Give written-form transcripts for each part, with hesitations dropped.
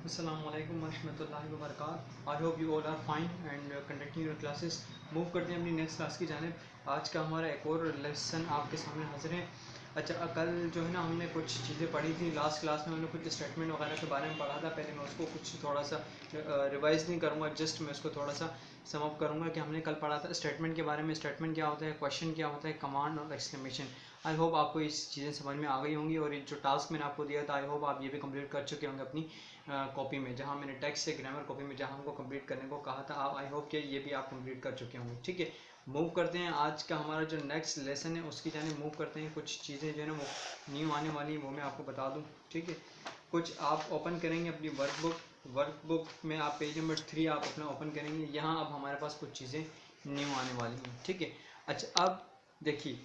Assalamualaikum warahmatullahi wabarakatuh। I hope you all are fine and conducting your classes. Move करते हैं अपनी next class की जानिब। आज का हमारा एक और लेसन आपके सामने हाजिर है। अच्छा, कल जो है ना हमने कुछ चीज़ें पढ़ी थी लास्ट क्लास में। हमने कुछ स्टेटमेंट वगैरह के बारे में पढ़ा था। पहले मैं उसको कुछ थोड़ा सा रिवाइज नहीं करूँगा, जस्ट मैं उसको थोड़ा सा सम अप करूँगा कि हमने कल पढ़ा था स्टेटमेंट के बारे में। स्टेटमेंट क्या होता है, क्वेश्चन क्या होता है, कमांड और एक्सक्लेमेशन। आई होप आपको इस चीज़ें समझ में आ गई होंगी। और ये जो टास्क मैंने आपको दिया था, आई होप आप ये भी कंप्लीट कर चुके होंगे अपनी कॉपी में, जहाँ मैंने टेक्स्ट से ग्रामर कॉपी में जहाँ हमको कंप्लीट करने को कहा था। आप आई होप कि ये भी आप कंप्लीट कर चुके होंगे। ठीक है, मूव करते हैं आज का हमारा जो नेक्स्ट लेसन है उसकी जानिब मूव करते हैं। कुछ चीज़ें जो है ना वो न्यू आने वाली हैं, वो मैं आपको बता दूँ। ठीक है, कुछ आप ओपन करेंगे अपनी वर्कबुक में। आप पेज नंबर 3 आप अपना ओपन करेंगे। यहाँ अब हमारे पास कुछ चीज़ें न्यू आने वाली हैं। ठीक है, अच्छा अब देखिए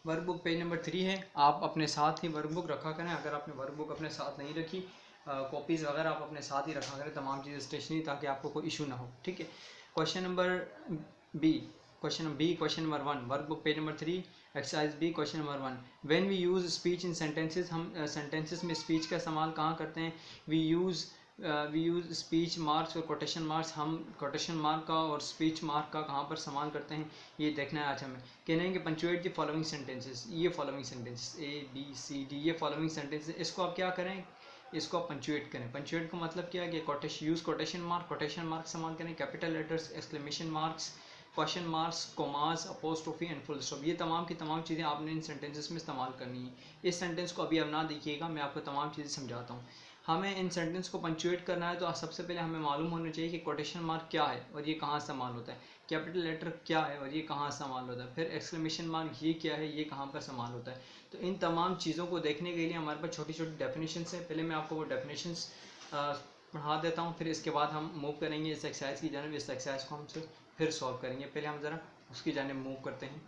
वर्कबुक पेज नंबर 3 है। आप अपने साथ ही वर्कबुक रखा करें। अगर आपने वर्कबुक अपने साथ नहीं रखी, कॉपीज़ वगैरह आप अपने साथ ही रखा करें, तमाम चीज़ें स्टेशनरी, ताकि आपको कोई इशू ना हो। ठीक है, question number B, question number 1, workbook page number 3, exercise B, question number 1। When we use speech in sentences, हम सेंटेंसेस में स्पीच का इस्तेमाल कहाँ करते हैं। वी यूज़ स्पीच मार्क्स और कोटेशन मार्क्स। हम कोटेशन मार्क का और स्पीच मार्क का कहाँ पर इस्तेमाल करते हैं, ये देखना है आज हमें। कहने हैं कि पंचुएट द फॉलोइंग सेंटेंसेस। ये फॉलोइंग सेंटेंसेस ABCD, ये फॉलोइंग सेंटेंसेस, इसको आप क्या करें, इसको आप पंचुएट करें। पंचुएट का मतलब क्या है कि यूज़ कोटेशन मार्क इस्तेमाल करें, capital letters, exclamation marks, question marks, commas, apostrophe and full stop. ये तमाम की तमाम चीज़ें आपने इन सेंटेंसेस में इस्तेमाल करनी है। इस सेंटेंस को अभी अब ना देखिएगा, मैं आपको तमाम चीज़ें समझाता हूँ। हमें इन सेंटेंस को पंचुएट करना है तो सबसे पहले हमें मालूम होना चाहिए कि कोटेशन मार्क क्या है और ये कहाँ इस्तेमाल होता है, कैपिटल लेटर क्या है और ये कहाँ इस्तेमाल होता है, फिर एक्सक्लेमेशन मार्क ये क्या है, ये कहाँ पर इस्तेमाल होता है। तो इन तमाम चीज़ों को देखने के लिए हमारे पास छोटी छोटी डेफिनेशंस है। पहले मैं आपको वो डेफिनेशंस पढ़ा देता हूँ, फिर इसके बाद हम मूव करेंगे इस एक्सरसाइज की जानिब। इस एक्सरसाइज को हमसे फिर सॉल्व करेंगे। पहले हम ज़रा उसकी जानिब मूव करते हैं।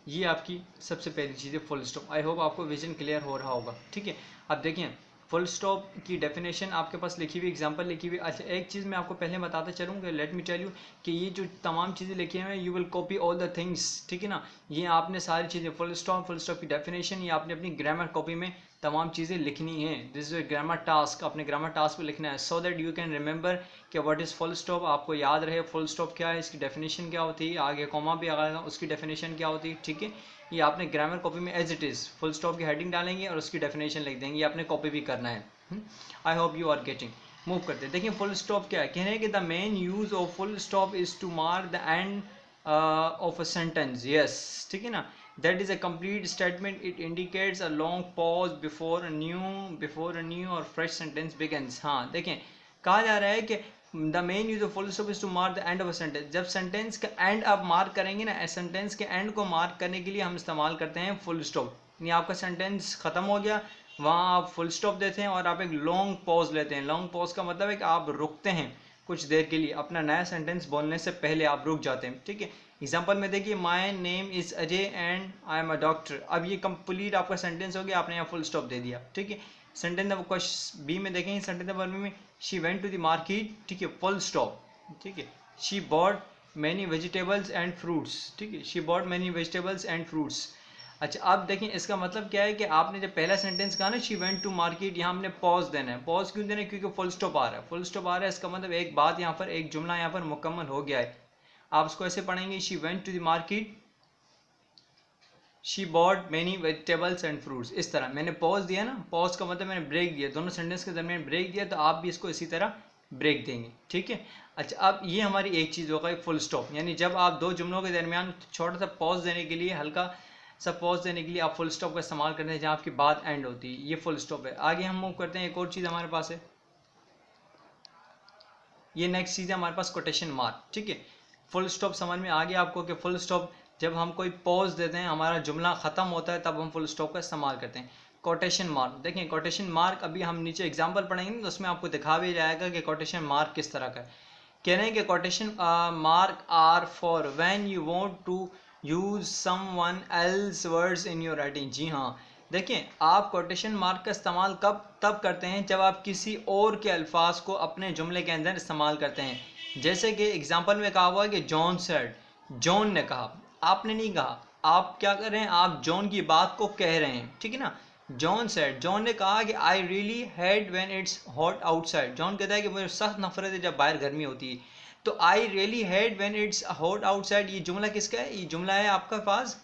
ये आपकी सबसे पहली चीज़ है फुल स्टॉप। आई होप आपको विजन क्लियर हो रहा होगा। ठीक है, अब देखिए फुल स्टॉप की डेफिनेशन आपके पास लिखी हुई, एग्जांपल लिखी हुई। अच्छा, एक चीज़ मैं आपको पहले बताते चलूँ, लेट मी टेल यू कि ये जो तमाम चीज़ें लिखी हैं, you will copy all the things. ठीक है ना, ये आपने सारी चीज़ें फुल स्टॉप की डेफिनेशन ये आपने अपनी ग्रामर कॉपी में तमाम चीज़ें लिखनी है। दिस इज ग्रामर टास्क, अपने ग्रामर टास्क पे लिखना है, so that you can remember कि व्हाट इज़ फुल स्टॉप। आपको याद रहे फुल स्टॉप क्या है, इसकी डेफिनेशन क्या होती है, आगे कॉमा भी आएगा उसकी डेफिनेशन क्या होती है। ठीक है, ये आपने ग्रामर कॉपी में as it is full stop की हेडिंग डालेंगे और उसकी डेफिनेशन लिख देंगे। ये आपने कॉपी भी करना है। I hope you are getting. Move करते हैं। देखिए फुल स्टॉप क्या है, कह रहे हैं कि the main use of full stop is to mark the end of a sentence. Yes, ठीक है ना, that is a complete statement. It indicates a long pause before a new और फ्रेश सेंटेंस बिगिंस। हाँ देखें, कहा जा रहा है कि the main use of full stop is to mark the end of a sentence. जब सेंटेंस का एंड आप मार्क करेंगे ना, सेंटेंस के एंड को मार्क करने के लिए हम इस्तेमाल करते हैं फुल स्टॉप। यानी आपका सेंटेंस खत्म हो गया, वहाँ आप फुल स्टॉप देते हैं और आप एक लॉन्ग पॉज लेते हैं। लॉन्ग पॉज का मतलब है कि आप रुकते हैं कुछ देर के लिए, अपना नया सेंटेंस बोलने से पहले आप रुक जाते हैं। ठीक है, एग्जाम्पल में देखिए, my name is Ajay and I am a doctor. अब ये कंप्लीट आपका सेंटेंस हो गया, आपने यहाँ फुल स्टॉप दे दिया। ठीक है, सेंटेंस नंबर क्वेश्चन बी में देखेंगे, सेंटेंस नंबर बी में she went to the market. ठीक है, फुल स्टॉप। ठीक है, she bought many vegetables and fruits. ठीक है, she bought many vegetables and fruits. अच्छा, अब देखें इसका मतलब क्या है कि आपने जब पहला सेंटेंस कहा ना शी वेंट टू मार्केट, यहाँ हमने पॉज देना है। पॉज क्यों देना है, क्योंकि फुल स्टॉप आ रहा है। फुल स्टॉप आ रहा है, इसका मतलब एक बात यहाँ पर, एक जुमला यहाँ पर मुकम्मल हो गया है। आप उसको ऐसे पढ़ेंगे, she went to the market, she bought many vegetables and fruits. इस तरह मैंने पॉज दिया ना, पॉज का मतलब मैंने ब्रेक दिया, दोनों सेंटेंस के दरमियान ब्रेक दिया, तो आप भी इसको इसी तरह ब्रेक देंगे। ठीक है, अच्छा अब ये हमारी एक चीज़ होगा फुल स्टॉप, यानी जब आप दो जुमलों के दरमियान छोटा सा पॉज देने के लिए, हल्का सा पॉज देने के लिए आप फुल स्टॉप का इस्तेमाल करते हैं जहाँ आपकी बात एंड होती है। ये फुल स्टॉप है। आगे हम मूव करते हैं, एक और चीज़ हमारे पास है, ये नेक्स्ट चीज़ है हमारे पास कोटेशन मार्क। ठीक है, फुल स्टॉप समझ में आ गया आपको कि फुल स्टॉप जब हम कोई पॉज देते हैं, हमारा जुमला ख़त्म होता है, तब हम फुल स्टॉप का इस्तेमाल करते हैं। कोटेशन मार्क देखें, कोटेशन मार्क अभी हम नीचे एग्जांपल पढ़ेंगे तो उसमें आपको दिखा भी जाएगा कि कोटेशन मार्क किस तरह का है। कह रहे हैं कि quotation mark are for when you want to use someone else words in your writing. जी हाँ, देखिए आप कोटेशन मार्क का इस्तेमाल कब तब करते हैं जब आप किसी और के अल्फाज को अपने जुमले के अंदर इस्तेमाल करते हैं। जैसे कि एग्जांपल में कहा हुआ है कि जॉन सेड, जॉन ने कहा, आपने नहीं कहा। आप क्या कर रहे हैं, आप जॉन की बात को कह रहे हैं। ठीक है ना, जॉन सेड, जॉन ने कहा कि I really hate when it's hot outside. John कहता है कि मुझे सख्त नफरत है जब बाहर गर्मी होती है। तो I really hate when it's hot outside, ये जुमला किसका है? ये जुमला है आपका पास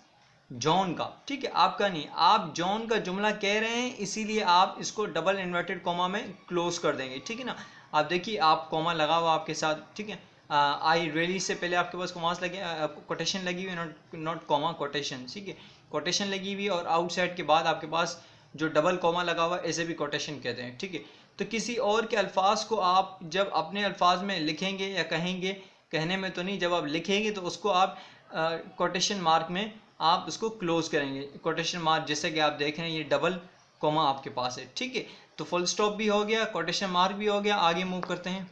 जॉन का, ठीक है, आपका नहीं। आप जॉन का जुमला कह रहे हैं, इसीलिए आप इसको डबल इन्वर्टेड कॉमा में क्लोज कर देंगे, ठीक है ना। आप देखिए, आप कॉमा लगा हुआ आपके साथ, ठीक है। आई रियली से पहले आपके पास कॉमास लगे, कोटेशन लगी हुई, नॉट कॉमा, कोटेशन, ठीक है, कोटेशन लगी हुई, और आउटसाइड के बाद आपके पास जो डबल कॉमा लगा हुआ है, इसे भी कोटेशन कहते हैं, ठीक है। तो किसी और के अल्फाज को आप जब अपने अल्फाज में लिखेंगे या कहेंगे, कहने में तो नहीं, जब आप लिखेंगे तो उसको आप कोटेशन मार्क में आप उसको क्लोज करेंगे, कोटेशन मार्क, जैसे कि आप देख रहे हैं ये डबल कॉमा आपके पास है, ठीक है। तो फुल स्टॉप भी हो गया, कोटेशन मार्क भी हो गया। आगे मूव करते हैं,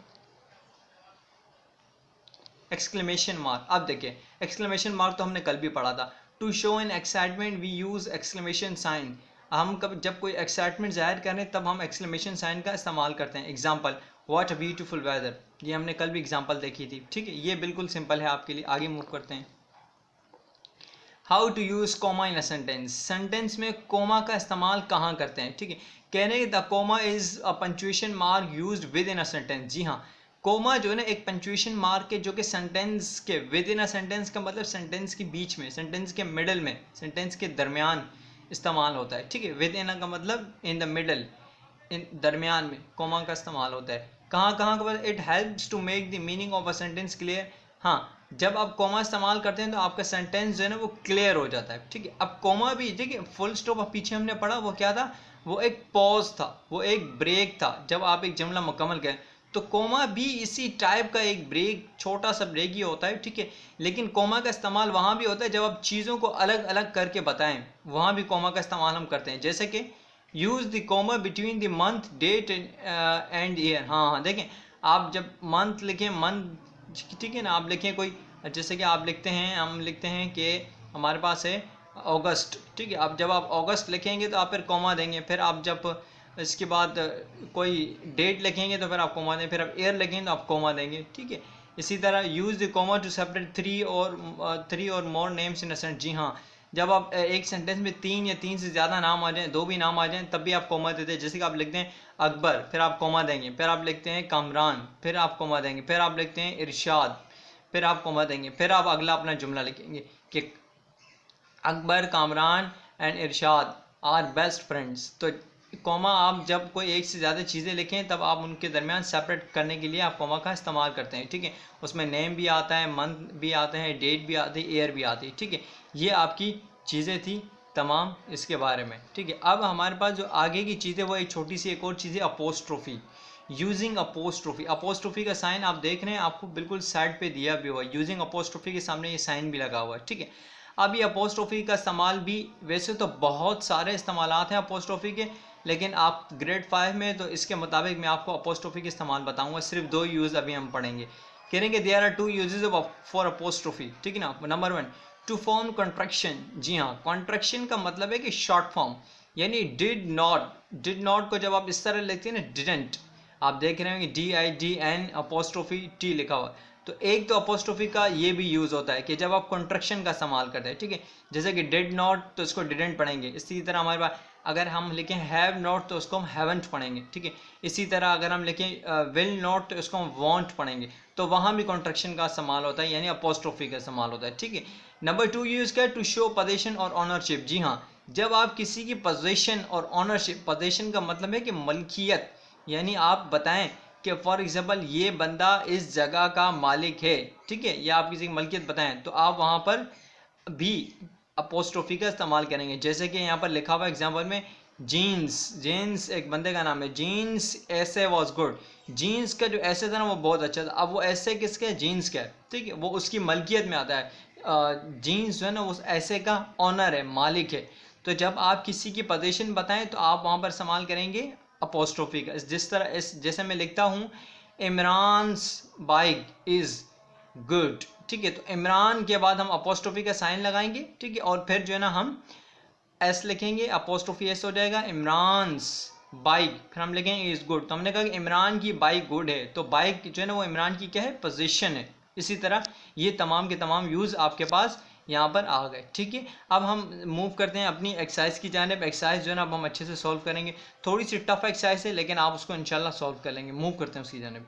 एक्सक्लेमेशन मार्क। अब देखिए, एक्सक्लेमेशन मार्क तो हमने कल भी पढ़ा था। To show an excitement we use exclamation sign. हम कब जब कोई एक्साइटमेंट जाहिर करें तब हम एक्सक्लेमेशन साइन का इस्तेमाल करते हैं। Example, what a beautiful weather, ये हमने कल भी एग्जाम्पल देखी थी, ठीक है। ये बिल्कुल सिंपल है आपके लिए। आगे मूव करते हैं, how to use comma in a sentence. Sentence में कोमा का इस्तेमाल कहाँ करते हैं, ठीक है। कहने the comma is a punctuation mark used within a sentence. जी हाँ, कोमा जो है ना एक पंक्चुएशन मार्क है जो कि सेंटेंस के विद इन अ सेंटेंस का मतलब सेंटेंस के बीच में, सेंटेंस के मिडल में, सेंटेंस के दरमियान इस्तेमाल होता है, ठीक है। विद इन का मतलब इन द मिडल, इन दरमियान में कोमा का इस्तेमाल होता है। कहाँ कहाँ का मतलब, it helps to make the meaning of a sentence clear. हाँ, जब आप कोमा इस्तेमाल करते हैं तो आपका सेंटेंस जो है ना वो क्लियर हो जाता है, ठीक है। अब कोमा भी देखिए, फुल स्टॉप अब पीछे हमने पढ़ा वो क्या था, वो एक पॉज था, वो एक ब्रेक था जब आप एक जुमला मुकम्मल करें। तो कोमा भी इसी टाइप का एक ब्रेक, छोटा सा ब्रेक ही होता है, ठीक है। लेकिन कोमा का इस्तेमाल वहाँ भी होता है जब आप चीज़ों को अलग अलग करके बताएं, वहाँ भी कोमा का इस्तेमाल हम करते हैं। जैसे कि use the comma between the month, date and year. हाँ हाँ, देखें, आप जब मंथ लिखें, मंथ, ठीक है ना, आप लिखें कोई, जैसे कि आप लिखते हैं, हम लिखते हैं कि हमारे पास है अगस्त, ठीक है। अब जब आप अगस्त लिखेंगे तो आप फिर कोमा देंगे, फिर आप जब इसके बाद कोई डेट लिखेंगे तो फिर आप कोमा देंगे, फिर आप ईयर लिखेंगे तो आप कोमा देंगे, ठीक है। इसी तरह use the comma two separate three और मोर नेम्स इन अ सेंटेंस। जी हाँ, जब आप एक सेंटेंस में 3 या 3 से ज़्यादा नाम आ जाएं, 2 भी नाम आ जाएं, तब भी आप कोमा देते हैं। जैसे कि आप लिखते हैं अकबर, फिर आप कोमा देंगे, फिर आप लिखते हैं कामरान, फिर आप कोमा देंगे, फिर आप लिखते हैं इरशाद, फिर आप कोमा देंगे, फिर आप अगला अपना जुमला लिखेंगे कि Akbar, Kamran and Irshad are best friends. तो कोमा आप जब कोई एक से ज़्यादा चीज़ें लिखें तब आप उनके दरमियान सेपरेट करने के लिए आप कोमा का इस्तेमाल करते हैं, ठीक है। उसमें नेम भी आता है, मंथ भी आते हैं, डेट भी आती है, ईयर भी आती है, ठीक है। ये आपकी चीज़ें थी तमाम इसके बारे में, ठीक है। अब हमारे पास जो आगे की चीज़ें वो एक छोटी सी एक और चीज़ है, अपोस्ट्रोफी। यूजिंग अपोस्ट्रोफी, अपोस्ट्रोफी का साइन आप देख रहे हैं, आपको बिल्कुल साइड पे दिया भी हुआ है। यूजिंग अपोस्ट्रोफी के सामने ये साइन भी लगा हुआ है, ठीक है। अब ये अपोस्ट्रोफी का इस्तेमाल भी, वैसे तो बहुत सारे इस्तेमालात हैं अपोस्ट्रोफी के, लेकिन आप ग्रेड 5 में तो इसके मुताबिक मैं आपको अपोस्ट्रोफी के इस्तेमाल बताऊंगा। सिर्फ 2 यूज़ अभी हम पढ़ेंगे। कहेंगे there are 2 uses for apostrophe, ठीक है ना। Number 1, to form contraction. जी हाँ, कॉन्ट्रैक्शन का मतलब है कि शॉर्ट फॉर्म, यानी डिड नॉट। डिड नॉट को जब आप इस तरह लिखते हैं ना, डिडेंट, आप देख रहे होंगे DIDN अपोस्ट्रोफी T लिखा हुआ। तो एक तो अपोस्ट्रोफी का ये भी यूज़ होता है कि जब आप कॉन्ट्रैक्शन का इस्तेमाल करते हैं, ठीक है। जैसे कि डिड नॉट तो इसको डिडेंट पढ़ेंगे। इसी तरह हमारे पास अगर हम लिखें हैव नॉट तो उसको हम हैवंट पढ़ेंगे, ठीक है। इसी तरह अगर हम लिखें विल नॉट तो इसको हम वॉन्ट पढ़ेंगे। तो वहाँ भी कॉन्ट्रैक्शन का इस्तेमाल होता है, यानी अपोस्ट्रोफी का इस्तेमाल होता है, ठीक है। नंबर 2 यूज़ क्या, टू शो पोजीशन और ऑनरशिप। जी हाँ, जब आप किसी की पोजीशन और ऑनरशिप, पोजीशन का मतलब है कि मलकियत, यानी आप बताएं कि फॉर एग्जांपल ये बंदा इस जगह का मालिक है, ठीक है, या आप किसी की मलकियत बताएं, तो आप वहाँ पर भी अपोस्ट्रोफी का इस्तेमाल करेंगे। जैसे कि यहाँ पर लिखा हुआ एग्जाम्पल में जीन्स, जीन्स एक बंदे का नाम है, जीन्स ऐसे वॉज गुड। जीन्स का जो ऐसे था ना वो बहुत अच्छा था। अब वो ऐसे किसका है, जीन्स का है, ठीक है, वो उसकी मलकियत में आता है। जीन्स जो है ना वो ऐसे का ऑनर है, मालिक है। तो जब आप किसी की पोजीशन बताएं तो आप वहाँ पर इस्तेमाल करेंगे अपोस्ट्रोफी का। जिस तरह इस जैसे मैं लिखता हूँ इमरान्स बाइक इज़ गुड, ठीक है। तो इमरान के बाद हम अपोस्ट्रोफी का साइन लगाएंगे, ठीक है, और फिर जो है ना हम एस लिखेंगे, अपोस्ट्रोफी एस हो जाएगा, इमरान्स बाइक, फिर हम लिखेंगे इज़ गुड। तो हमने कहा कि इमरान की बाइक गुड है, तो बाइक जो है ना वो इमरान की क्या है, पोजीशन है। इसी तरह ये तमाम के तमाम यूज़ आपके पास यहाँ पर आ गए। ठीक है, अब हम मूव करते हैं अपनी एक्सरसाइज की जानिब। एक्सरसाइज जो है ना अब हम अच्छे से सॉल्व करेंगे। थोड़ी सी टफ एक्सरसाइज है लेकिन आप उसको इंशाल्लाह सॉल्व कर लेंगे। मूव करते हैं उसकी जानिब।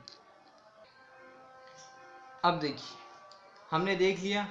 अब देखिए, हमने देख लिया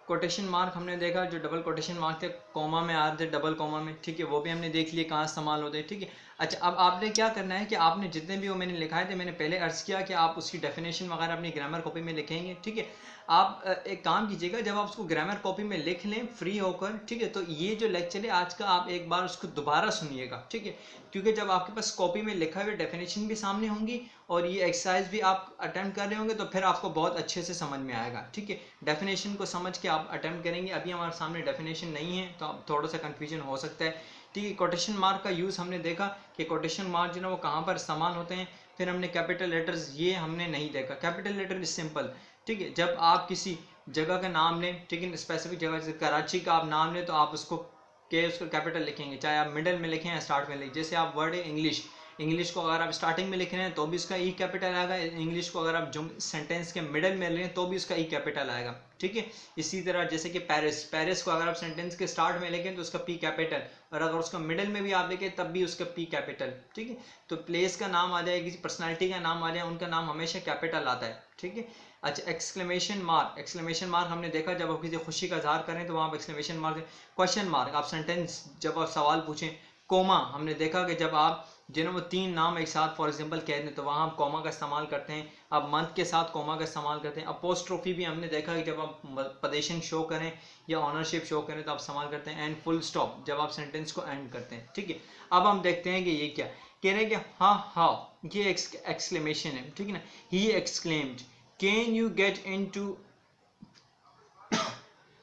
कोटेशन मार्क, हमने देखा जो डबल कोटेशन मार्क थे कॉमा में आ रहे थे, डबल कॉमा में। ठीक है, वो भी हमने देख लिए कहाँ इस्तेमाल होते हैं। ठीक है, अच्छा अब आपने क्या करना है कि आपने जितने भी वो मैंने लिखाए थे, मैंने पहले अर्ज़ किया कि आप उसकी डेफिनेशन वगैरह अपनी ग्रामर कॉपी में लिखेंगे। ठीक है, आप एक काम कीजिएगा, जब आप उसको ग्रामर कॉपी में लिख लें फ्री होकर, ठीक है, तो ये जो लेक्चर है आज का आप एक बार उसको दोबारा सुनिएगा। ठीक है, क्योंकि जब आपके पास कॉपी में लिखा हुआ डेफिनेशन भी सामने होंगी और ये एक्सरसाइज भी आप अटेम्प्ट कर रहे होंगे तो फिर आपको बहुत अच्छे से समझ में आएगा। ठीक है, डेफिनेशन को समझ के आप अटेम्प्ट करेंगे। अभी हमारे सामने डेफिनेशन नहीं है तो अब थोड़ा सा कन्फ्यूजन हो सकता है। ठीक है, कोटेशन मार्क का यूज़ हमने देखा कि कोटेशन मार्क जो है वो कहाँ पर इस्तेमाल होते हैं। फिर हमने कैपिटल लेटर्स, ये हमने नहीं देखा। Capital letter is simple. ठीक है, जब आप किसी जगह का नाम लें, ठीक है, स्पेसिफिक जगह जैसे कराची का आप नाम लें तो आप उसको उसको कैपिटल लिखेंगे, चाहे आप मिडिल में लिखें या स्टार्ट में लिखें। जैसे आप वर्ड है इंग्लिश, इंग्लिश को अगर आप स्टार्टिंग में लिख रहे हैं तो भी उसका ई कैपिटल आएगा। इंग्लिश को अगर आप सेंटेंस के मिडल में लें तो भी उसका ई कैपिटल आएगा। ठीक है, इसी तरह जैसे कि पेरिस, पेरिस को अगर आप सेंटेंस के स्टार्ट में लिखें तो उसका पी कैपिटल, और अगर उसका मिडल में भी आप लिखें तब भी उसका पी कैपिटल। ठीक है, तो प्लेस का नाम आ जाए, किसी पर्सनैलिटी का नाम आ जाए, उनका नाम हमेशा कैपिटल आता है। ठीक है, अच्छा एक्सक्लेमेशन मार्क, एक्सक्लेमेशन मार्क हमने देखा जब आप किसी खुशी का इजहार करें तो वहाँ आप एक्सक्लेमेशन मार्क। क्वेश्चन मार्क आप सेंटेंस जब आप सवाल पूछें। कोमा हमने देखा कि जब आप जिन्हें वो तीन नाम एक साथ फॉर एग्जांपल कह दें तो वहाँ आप कॉमा का इस्तेमाल करते हैं। आप मंथ के साथ कॉमा का इस्तेमाल करते हैं। अपोस्ट्रोफी भी हमने देखा कि जब आप पोजीशन शो करें या ऑनरशिप शो करें तो आप इस्तेमाल करते हैं। एंड फुल स्टॉप जब आप सेंटेंस को एंड करते हैं। ठीक है, अब हम देखते हैं कि ये क्या कह रहे हैं कि हाँ हाँ ये एक्सक्लेमेशन है। ठीक है ना, he exclaimed can you get into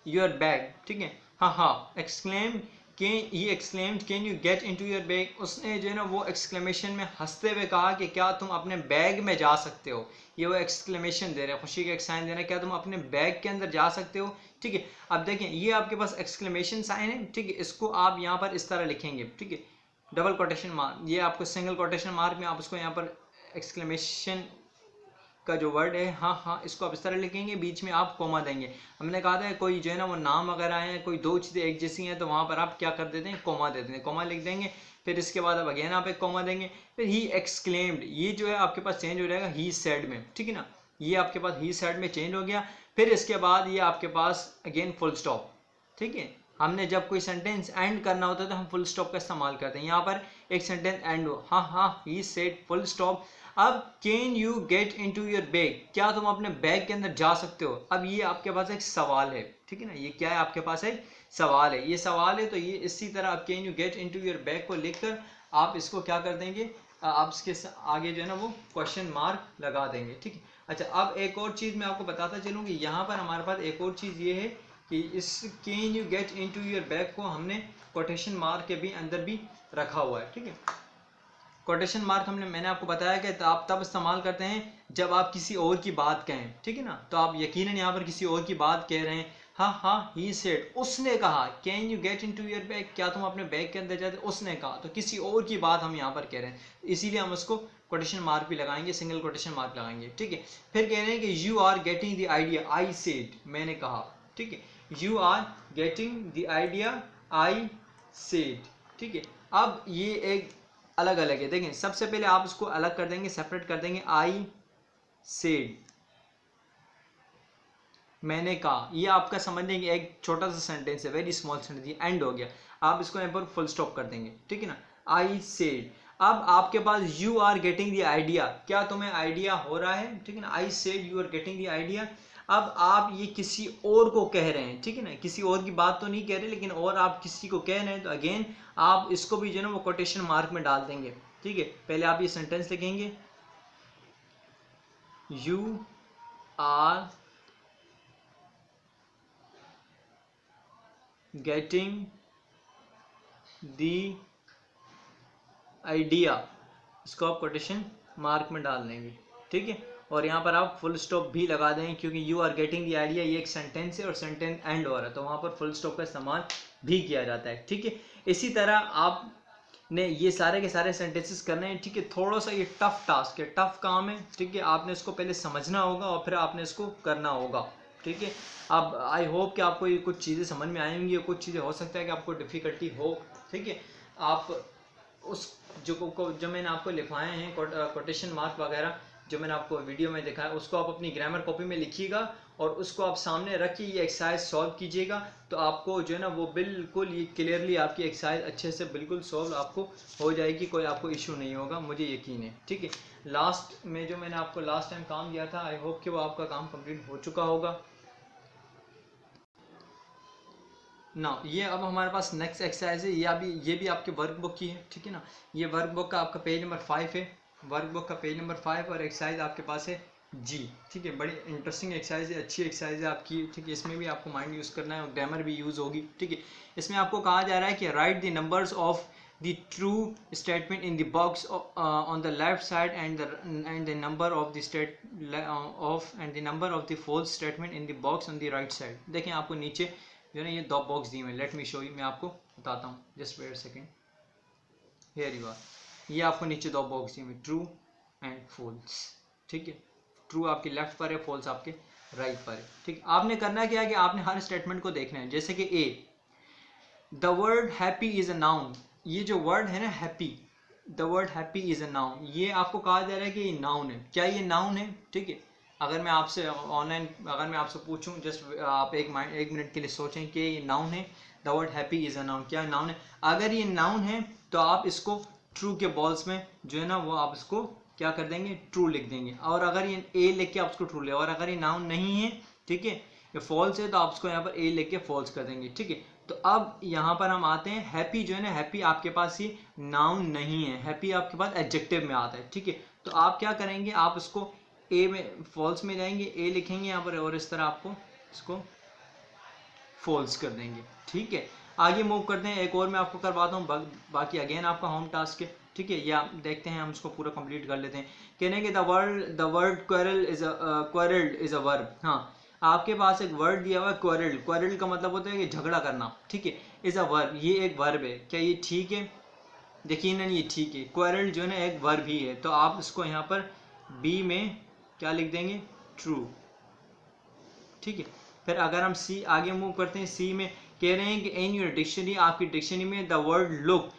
your bag. ठीक है, हाँ हाँ exclaimed can you get into your bag. उसने जो है ना वो एक्सक्लेमेशन में हंसते हुए कहा कि क्या तुम अपने बैग में जा सकते हो। ये वो एक्सक्लेमेशन दे रहे हैं, खुशी का एक साइन दे रहे हैं, क्या तुम अपने बैग के अंदर जा सकते हो। ठीक है, अब देखें ये आपके पास एक्सक्लेमेशन साइन है। ठीक है, इसको आप यहाँ पर इस तरह लिखेंगे। ठीक है, डबल कोटेशन मार्क, ये आपको सिंगल कोटेशन मार्क में आप उसको यहाँ पर एक्सक्लेमेशन का जो वर्ड है हाँ हाँ इसको आप इस तरह लिखेंगे, बीच में आप कोमा देंगे। हमने कहा था कोई जो है ना वो नाम वगैरह है, कोई दो चीज़ें एक जैसी हैं तो वहाँ पर आप क्या कर देते हैं, कोमा दे देते हैं, कोमा लिख देंगे। फिर इसके बाद आप अगेन आप एक कोमा देंगे। फिर ही एक्सक्लेम्ड, ये जो है आपके पास चेंज हो जाएगा ही सेड में। ठीक है ना, ये आपके पास ही सेड में चेंज हो गया। फिर इसके बाद ये आपके पास अगेन फुल स्टॉप। ठीक है, हमने जब कोई सेंटेंस एंड करना होता है तो हम फुल स्टॉप का इस्तेमाल करते हैं। यहाँ पर एक सेंटेंस एंड हो, हाँ हाँ ही सेड फुल स्टॉप। अब can you get into your bag, क्या तुम अपने बैग के अंदर जा सकते हो। अब ये आपके पास एक सवाल है। ठीक है ना, ये क्या है आपके पास एक सवाल है, ये सवाल है। तो ये इसी तरह आप can you get into your bag को लिखकर आप इसको क्या कर देंगे, आप इसके आगे जो है ना वो क्वेश्चन मार्क लगा देंगे। ठीक है, अच्छा अब एक और चीज़ मैं आपको बताता चलूँ कि यहाँ पर हमारे पास एक और चीज़ ये है कि इस can you get into your bag को हमने कोटेशन मार्क के भी अंदर भी रखा हुआ है। ठीक है, कोटेशन मार्क मैंने आपको बताया कि आप तब इस्तेमाल करते हैं जब आप किसी और की बात कहें। ठीक है ना, तो आप यकीनन यहाँ पर किसी और की बात कह रहे हैं। हाँ हाँ ही सेड, उसने कहा। Can you get into your bag, क्या तुम अपने बैग के अंदर जाते, उसने कहा। तो किसी और की बात हम यहाँ पर कह रहे हैं, इसीलिए हम उसको कोटेशन मार्क भी लगाएंगे, सिंगल कोटेशन मार्क लगाएंगे। ठीक है, फिर कह रहे हैं कि you are getting the idea, I said, मैंने कहा। ठीक है, you are getting the idea, I said. ठीक है, अब ये एक अलग अलग है। देखें सबसे पहले आप उसको अलग कर देंगे, सेपरेट कर देंगे। आई सेड, मैंने कहा, ये आपका समझने की एक छोटा सा सेंटेंस है, वेरी स्मॉल सेंटेंस, ये एंड हो गया। आप इसको यहाँ पर फुल स्टॉप कर देंगे। ठीक है ना, आई सेड। अब आपके पास you are getting the idea, क्या तुम्हें आइडिया हो रहा है। ठीक है ना, I said you are getting the idea. अब आप ये किसी और को कह रहे हैं। ठीक है ना, किसी और की बात तो नहीं कह रहे लेकिन और आप किसी को कह रहे हैं, तो अगेन आप इसको भी जो है ना वो कोटेशन मार्क में डाल देंगे। ठीक है, पहले आप ये सेंटेंस लिखेंगे, you are getting the idea, इसको आप कोटेशन मार्क में डाल देंगे। ठीक है, और यहाँ पर आप फुल स्टॉप भी लगा देंगे क्योंकि you are getting the idea ये एक सेंटेंस है और सेंटेंस एंड हो रहा है तो वहाँ पर फुल स्टॉप का इस्तेमाल भी किया जाता है। ठीक है, इसी तरह आपने ये सारे के सारे सेंटेंसेस करने हैं। ठीक है, थोड़ा सा ये टफ टास्क है, टफ काम है। ठीक है, आपने इसको पहले समझना होगा और फिर आपने इसको करना होगा। ठीक है। अब आई होप कि आपको ये कुछ चीज़ें समझ में आई होंगी, कुछ चीज़ें हो सकता है कि आपको डिफ़िकल्टी हो, ठीक है। आप उस जो मैंने आपको लिखवाए हैं कोटेशन मार्क वगैरह जो मैंने आपको वीडियो में दिखाया, उसको आप अपनी ग्रामर कॉपी में लिखिएगा और उसको आप सामने रख के ये एक्सरसाइज सॉल्व कीजिएगा, तो आपको जो है ना वो बिल्कुल ये क्लियरली आपकी एक्सरसाइज अच्छे से बिल्कुल सॉल्व आपको हो जाएगी, कोई आपको इशू नहीं होगा, मुझे यकीन है, ठीक है। लास्ट में जो मैंने आपको लास्ट टाइम काम दिया था, आई होप कि वो आपका काम कंप्लीट हो चुका होगा ना। ये अब हमारे पास नेक्स्ट एक्सरसाइज है, ये भी आपके वर्कबुक की है, ठीक है ना। ये वर्कबुक का आपका पेज नंबर 5 है, वर्कबुक का पेज नंबर 5 और एक्सरसाइज आपके पास है जी, ठीक है। बड़ी इंटरेस्टिंग एक्सरसाइज है, अच्छी एक्सरसाइज है आपकी, ठीक है। इसमें भी आपको माइंड यूज़ करना है और ग्रामर भी यूज़ होगी, ठीक है। इसमें आपको कहा जा रहा है कि right the numbers of the true statement in the box on the left side and the number of the and the number of the false statement in the box on the right side। देखें आपको नीचे जो है ना ये दो box दिए हुए हैं, लेट मी शो यू, मैं आपको बताता हूँ, just wait second, here you are. ये आपको नीचे दो बॉक्स दिए हुए, ट्रू एंड फॉल्स, ठीक है। ट्रू आपके लेफ्ट पर है, फॉल्स आपके राइट पर है, ठीक। आपने करना क्या है कि आपने हर स्टेटमेंट को देखना है। जैसे कि ए, the word happy is a noun, ये जो वर्ड है ना happy, the word happy is a noun, ये आपको कहा जा रहा है कि ये नाउन है। क्या ये नाउन है, ठीक है। अगर मैं आपसे ऑनलाइन अगर मैं आपसे पूछूं, जस्ट आप एक मिनट के लिए सोचें कि ये नाउन है, the word happy is a noun, क्या नाउन है? अगर ये नाउन है तो आप इसको ट्रू के बॉल्स में जो है ना वो आप इसको क्या कर देंगे, ट्रू लिख देंगे। और अगर ये ए लिख के आप उसको ट्रू ले, और अगर ये नाउन नहीं है, ठीक है, ये फॉल्स है, तो आप उसको यहाँ पर ए लिख के फॉल्स कर देंगे, ठीक है। तो अब यहाँ पर हम आते हैं, हैप्पी जो है ना, हैप्पी आपके पास ये नाउन नहीं है, हैप्पी आपके पास एडजेक्टिव में आता है, ठीक है। तो आप क्या करेंगे, आप उसको ए में फॉल्स में जाएंगे, ए लिखेंगे यहाँ पर और इस तरह आपको इसको फॉल्स कर देंगे, ठीक है। आगे मूव करते हैं, एक और मैं आपको करवाता हूँ, बाकी अगेन आपका होम टास्क है, ठीक है। ये आप देखते हैं, हम इसको पूरा कंप्लीट कर लेते हैं। कहने के the word quarrelled is a verb, हाँ आपके पास एक वर्ड दिया हुआ है क्वेरल्ड, क्वेरल्ड का मतलब होता है कि झगड़ा करना, ठीक है। इज अ वर्ब, ये एक वर्ब है, क्या ये ठीक है? यकीनन ये ठीक है, क्वेरल्ड जो है ना एक वर्ब ही है, तो आप इसको यहाँ पर बी में क्या लिख देंगे, ट्रू, ठीक है। फिर अगर हम सी आगे मूव करते हैं, सी में कह रहे हैं कि इन योर डिक्शनरी, आपकी डिक्शनरी में द वर्ड लुक